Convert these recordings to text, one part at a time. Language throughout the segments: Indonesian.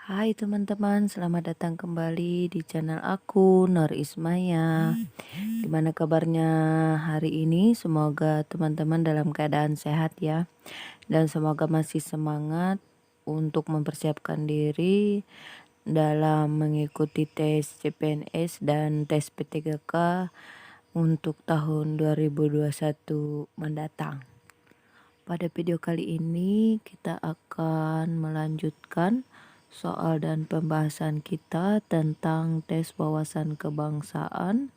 Hai teman-teman, selamat datang kembali di channel aku, Nur Ismaya. Gimana kabarnya hari ini? Semoga teman-teman dalam keadaan sehat ya. Dan semoga masih semangat untuk mempersiapkan diri dalam mengikuti tes CPNS dan tes P3K untuk tahun 2021 mendatang. Pada video kali ini kita akan melanjutkan soal dan pembahasan kita tentang tes wawasan kebangsaan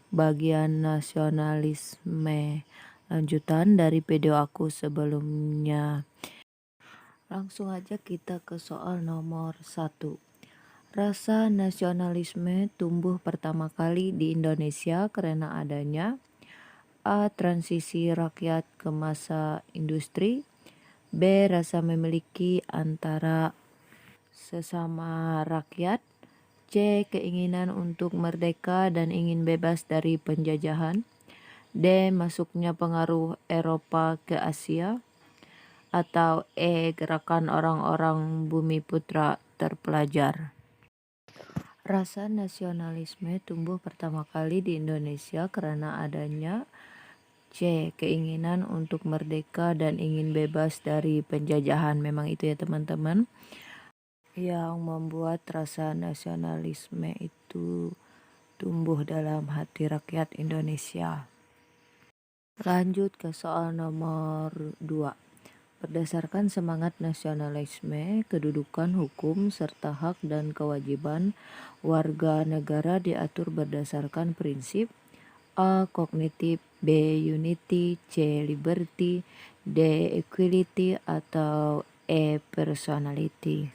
bagian nasionalisme, lanjutan dari video aku sebelumnya. Langsung aja kita ke soal nomor 1. Rasa nasionalisme tumbuh pertama kali di Indonesia karena adanya A. Transisi rakyat ke masa industri. B. Rasa memiliki antara sesama rakyat. C. Keinginan untuk merdeka dan ingin bebas dari penjajahan. D. Masuknya pengaruh Eropa ke Asia. Atau E. Gerakan orang-orang Bumiputra terpelajar. Rasa nasionalisme tumbuh pertama kali di Indonesia karena adanya C. Keinginan untuk merdeka dan ingin bebas dari penjajahan. Memang itu ya teman-teman, yang membuat rasa nasionalisme itu tumbuh dalam hati rakyat Indonesia. Lanjut ke soal nomor 2. Berdasarkan semangat nasionalisme, kedudukan hukum serta hak dan kewajiban warga negara diatur berdasarkan prinsip A. Kognitif, B. Unity, C. Liberty, D. Equality, atau E. Personality.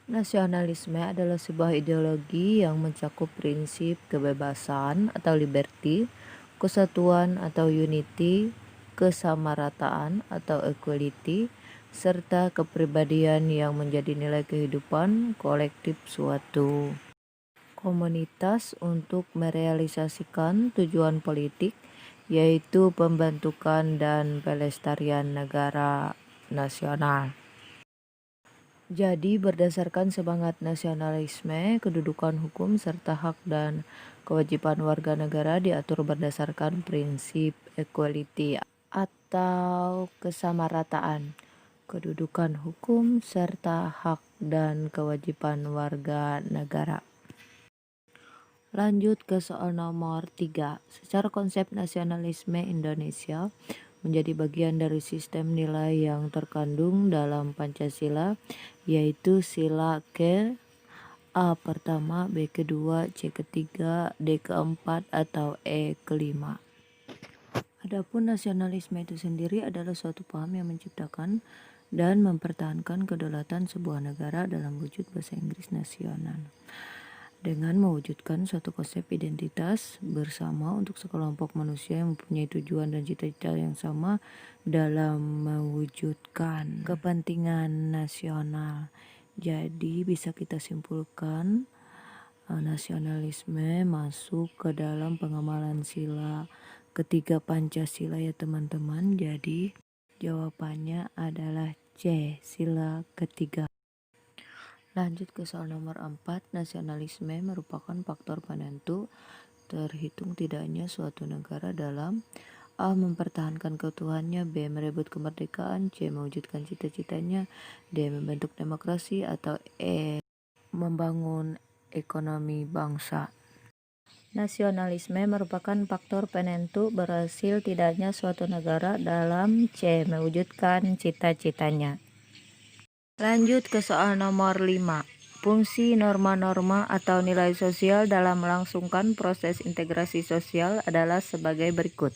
Nasionalisme adalah sebuah ideologi yang mencakup prinsip kebebasan atau liberty, kesatuan atau unity, kesamarataan atau equality, serta kepribadian yang menjadi nilai kehidupan kolektif suatu komunitas untuk merealisasikan tujuan politik, yaitu pembentukan dan pelestarian negara nasional. Jadi berdasarkan semangat nasionalisme, kedudukan hukum serta hak dan kewajiban warga negara diatur berdasarkan prinsip equality atau kesamarataan, kedudukan hukum serta hak dan kewajiban warga negara. Lanjut ke soal nomor 3. Secara konsep nasionalisme Indonesia menjadi bagian dari sistem nilai yang terkandung dalam Pancasila, yaitu sila ke A pertama, B kedua, C ketiga, D keempat, atau E kelima. Adapun nasionalisme itu sendiri adalah suatu paham yang menciptakan dan mempertahankan kedaulatan sebuah negara dalam wujud bahasa Inggris nasional, dengan mewujudkan suatu konsep identitas bersama untuk sekelompok manusia yang mempunyai tujuan dan cita-cita yang sama dalam mewujudkan kepentingan nasional. Jadi bisa kita simpulkan nasionalisme masuk ke dalam pengamalan sila ketiga Pancasila ya teman-teman. Jadi jawabannya adalah C, sila ketiga. Lanjut ke soal nomor 4. Nasionalisme merupakan faktor penentu terhitung tidaknya suatu negara dalam A. Mempertahankan keutuhannya, B. Merebut kemerdekaan, C. Mewujudkan cita-citanya, D. Membentuk demokrasi, atau E. Membangun ekonomi bangsa. Nasionalisme merupakan faktor penentu berhasil tidaknya suatu negara dalam C. Mewujudkan cita-citanya. Lanjut ke soal nomor 5. Fungsi norma-norma atau nilai sosial dalam melangsungkan proses integrasi sosial adalah sebagai berikut.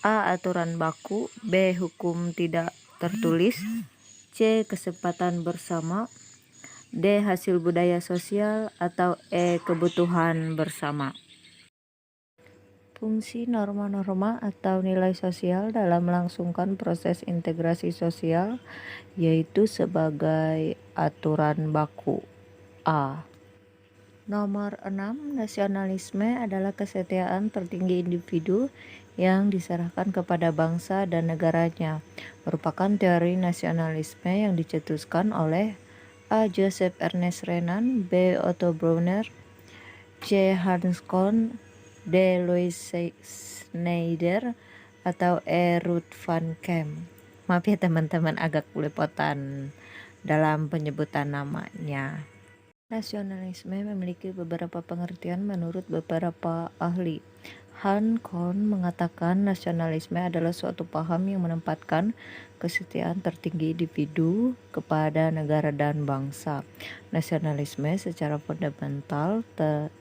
A. Aturan baku, B. Hukum tidak tertulis, C. Kesempatan bersama, D. Hasil budaya sosial, atau E. Kebutuhan bersama. Fungsi norma-norma atau nilai sosial dalam melangsungkan proses integrasi sosial yaitu sebagai aturan baku. A. Nomor 6. Nasionalisme adalah kesetiaan tertinggi individu yang diserahkan kepada bangsa dan negaranya. Merupakan teori nasionalisme yang dicetuskan oleh A. Joseph Ernest Renan, B. Otto Brunner, C. Hans Kohn, D. Louis Schneider, atau E. Ruth van Kamp. Maaf ya teman-teman, agak belepotan dalam penyebutan namanya. Nasionalisme memiliki beberapa pengertian menurut beberapa ahli. Hans Kohn mengatakan nasionalisme adalah suatu paham yang menempatkan kesetiaan tertinggi individu kepada negara dan bangsa. Nasionalisme secara fundamental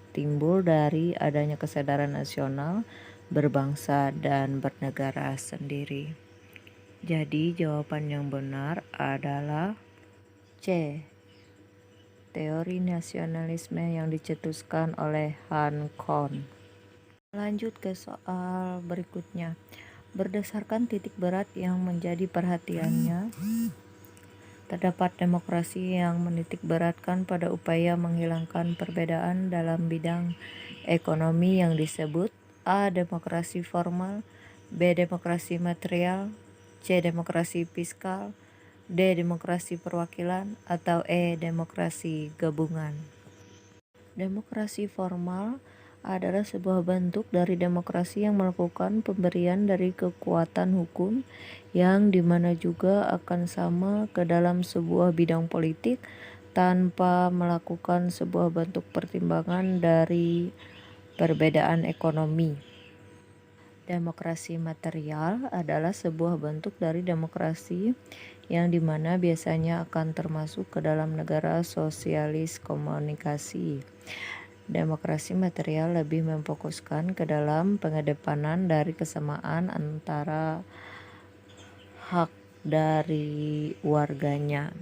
timbul dari adanya kesadaran nasional, berbangsa, dan bernegara sendiri. Jadi jawaban yang benar adalah C. Teori nasionalisme yang dicetuskan oleh Hans Kohn. Lanjut ke soal berikutnya. Berdasarkan titik berat yang menjadi perhatiannya, terdapat demokrasi yang menitik beratkan pada upaya menghilangkan perbedaan dalam bidang ekonomi yang disebut A. Demokrasi formal, B. Demokrasi material, C. Demokrasi fiskal, D. Demokrasi perwakilan, atau E. Demokrasi gabungan. Demokrasi formal adalah sebuah bentuk dari demokrasi yang melakukan pemberian dari kekuatan hukum yang dimana juga akan sama ke dalam sebuah bidang politik tanpa melakukan sebuah bentuk pertimbangan dari perbedaan ekonomi. Demokrasi material adalah sebuah bentuk dari demokrasi yang dimana biasanya akan termasuk ke dalam negara sosialis komunikasi. Demokrasi material lebih memfokuskan ke dalam pengedepanan dari kesamaan antara hak dari warganya.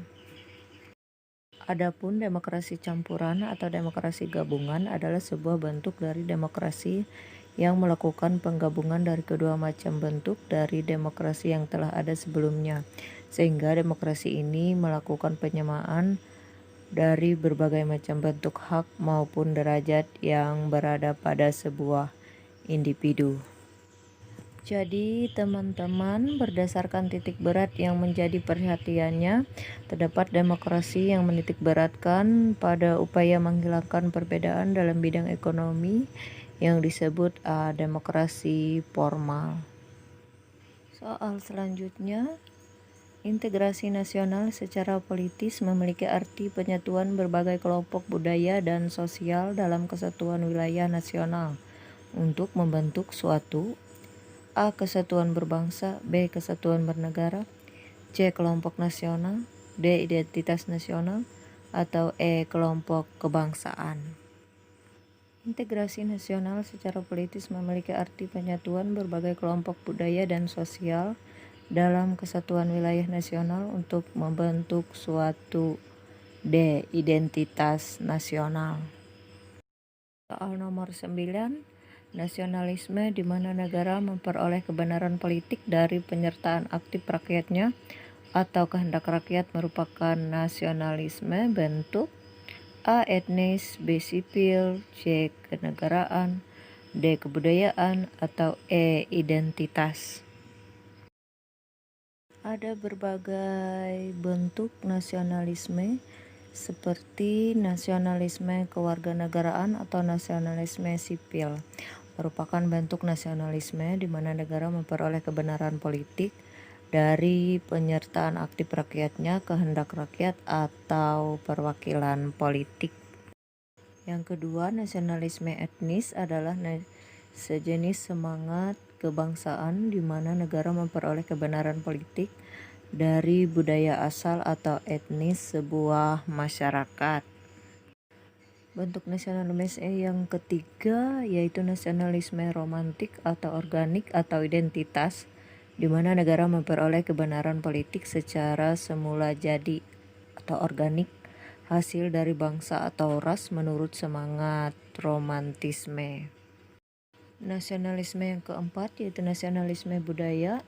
Adapun demokrasi campuran atau demokrasi gabungan adalah sebuah bentuk dari demokrasi yang melakukan penggabungan dari kedua macam bentuk dari demokrasi yang telah ada sebelumnya, sehingga demokrasi ini melakukan penyamaan dari berbagai macam bentuk hak maupun derajat yang berada pada sebuah individu. Jadi teman-teman, berdasarkan titik berat yang menjadi perhatiannya, terdapat demokrasi yang menitik beratkan pada upaya menghilangkan perbedaan dalam bidang ekonomi yang disebut demokrasi formal. Soal selanjutnya, integrasi nasional secara politis memiliki arti penyatuan berbagai kelompok budaya dan sosial dalam kesatuan wilayah nasional untuk membentuk suatu A. Kesatuan berbangsa, B. Kesatuan bernegara, C. Kelompok nasional, D. Identitas nasional, atau E. Kelompok kebangsaan. Integrasi nasional secara politis memiliki arti penyatuan berbagai kelompok budaya dan sosial dalam kesatuan wilayah nasional untuk membentuk suatu D. Identitas nasional. Soal nomor 9. Nasionalisme di mana negara memperoleh kebenaran politik dari penyertaan aktif rakyatnya atau kehendak rakyat merupakan nasionalisme bentuk A. Etnis, B. Sipil, C. Kenegaraan, D. Kebudayaan, atau E. Identitas. Ada berbagai bentuk nasionalisme seperti nasionalisme kewarganegaraan atau nasionalisme sipil. Merupakan bentuk nasionalisme di mana negara memperoleh kebenaran politik dari penyertaan aktif rakyatnya, kehendak rakyat, atau perwakilan politik. Yang kedua, nasionalisme etnis adalah sejenis semangat kebangsaan di mana negara memperoleh kebenaran politik dari budaya asal atau etnis sebuah masyarakat. Bentuk nasionalisme yang ketiga yaitu nasionalisme romantik atau organik atau identitas, di mana negara memperoleh kebenaran politik secara semula jadi atau organik, hasil dari bangsa atau ras menurut semangat romantisme. Nasionalisme yang keempat yaitu nasionalisme budaya.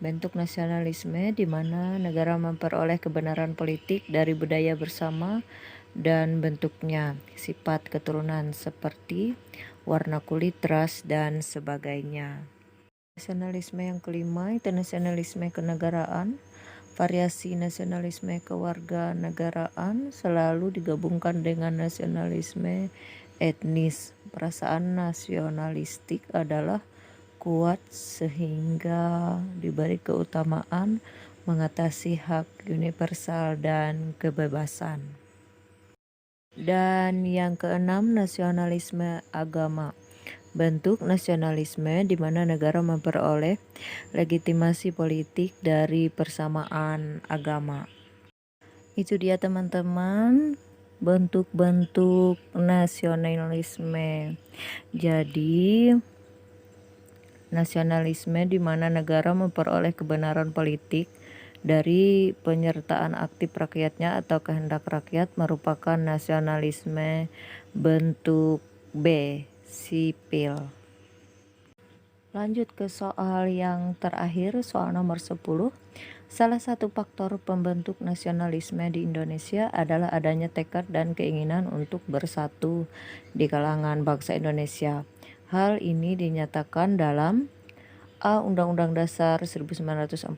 Bentuk nasionalisme di mana negara memperoleh kebenaran politik dari budaya bersama dan bentuknya, sifat keturunan seperti warna kulit, ras, dan sebagainya. Nasionalisme yang kelima itu nasionalisme kenegaraan. Variasi nasionalisme kewarganegaraan selalu digabungkan dengan nasionalisme etnis. Perasaan nasionalistik adalah kuat sehingga diberi keutamaan mengatasi hak universal dan kebebasan. Dan yang keenam, nasionalisme agama. Bentuk nasionalisme di mana negara memperoleh legitimasi politik dari persamaan agama. Itu dia teman-teman, bentuk-bentuk nasionalisme. Jadi nasionalisme di mana negara memperoleh kebenaran politik dari penyertaan aktif rakyatnya atau kehendak rakyat merupakan nasionalisme bentuk B, sipil. Lanjut ke soal yang terakhir, soal nomor 10. Salah satu faktor pembentuk nasionalisme di Indonesia adalah adanya tekad dan keinginan untuk bersatu di kalangan bangsa Indonesia. Hal ini dinyatakan dalam A. Undang-Undang Dasar 1945,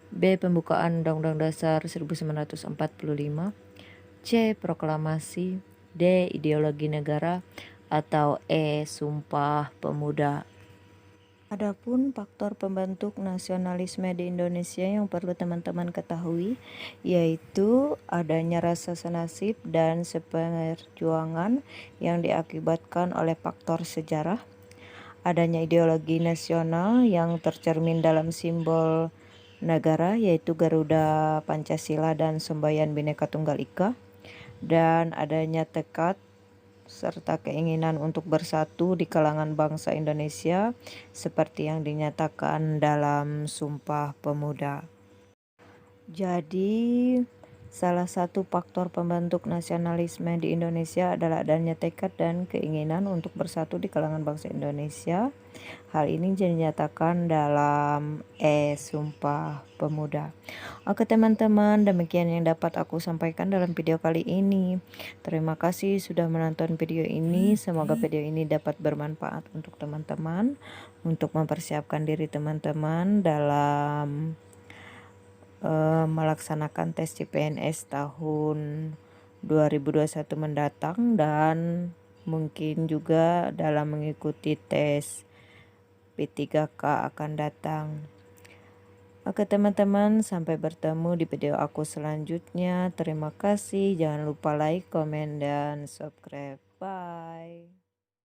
B. Pembukaan Undang-Undang Dasar 1945, C. Proklamasi, D. Ideologi negara, atau E. Sumpah Pemuda. Adapun faktor pembentuk nasionalisme di Indonesia yang perlu teman-teman ketahui yaitu adanya rasa senasib dan seperjuangan yang diakibatkan oleh faktor sejarah, adanya ideologi nasional yang tercermin dalam simbol negara yaitu Garuda, Pancasila, dan Semboyan Bhinneka Tunggal Ika, dan adanya tekad serta keinginan untuk bersatu di kalangan bangsa Indonesia seperti yang dinyatakan dalam Sumpah Pemuda. Jadi salah satu faktor pembentuk nasionalisme di Indonesia adalah adanya tekad dan keinginan untuk bersatu di kalangan bangsa Indonesia. Hal ini dinyatakan dalam Sumpah Pemuda. Oke teman-teman, demikian yang dapat aku sampaikan dalam video kali ini. Terima kasih sudah menonton video ini. Semoga video ini dapat bermanfaat untuk teman-teman, untuk mempersiapkan diri teman-teman dalam melaksanakan tes CPNS tahun 2021 mendatang, dan mungkin juga dalam mengikuti tes P3K akan datang. Oke teman-teman, sampai bertemu di video aku selanjutnya. Terima kasih, jangan lupa like, komen, dan subscribe. Bye.